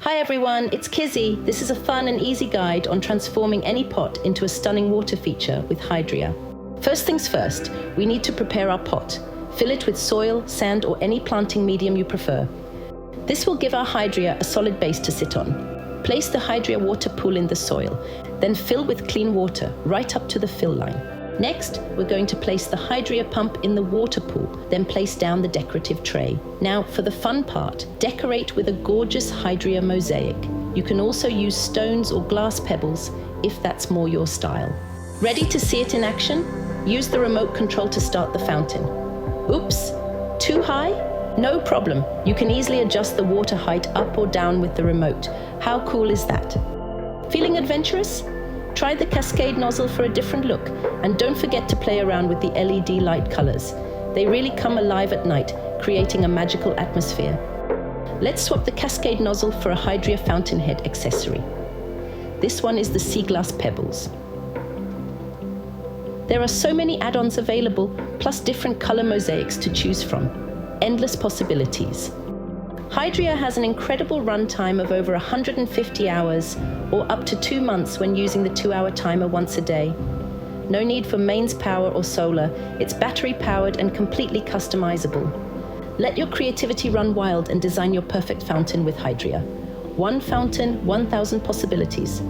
Hi everyone, it's Kizzy. This is a fun and easy guide on transforming any pot into a stunning water feature with Hydria. First things first, we need to prepare our pot. Fill it with soil, sand, or any planting medium you prefer. This will give our Hydria a solid base to sit on. Place the Hydria water pool in the soil, then fill with clean water right up to the fill line. Next, we're going to place the Hydria pump in the water pool, then place down the decorative tray. Now, for the fun part, decorate with a gorgeous Hydria mosaic. You can also use stones or glass pebbles if that's more your style. Ready to see it in action? Use the remote control to start the fountain. Oops, too high? No problem. You can easily adjust the water height up or down with the remote. How cool is that? Feeling adventurous? Try the cascade nozzle for a different look, and don't forget to play around with the LED light colors. They really come alive at night, creating a magical atmosphere. Let's swap the cascade nozzle for a Hydria fountainhead accessory. This one is the sea glass pebbles. There are so many add-ons available, plus different color mosaics to choose from. Endless possibilities. Hydria has an incredible runtime of over 150 hours, or up to 2 months when using the 2-hour timer once a day. No need for mains power or solar. It's battery powered and completely customizable. Let your creativity run wild and design your perfect fountain with Hydria. One fountain, 1,000 possibilities.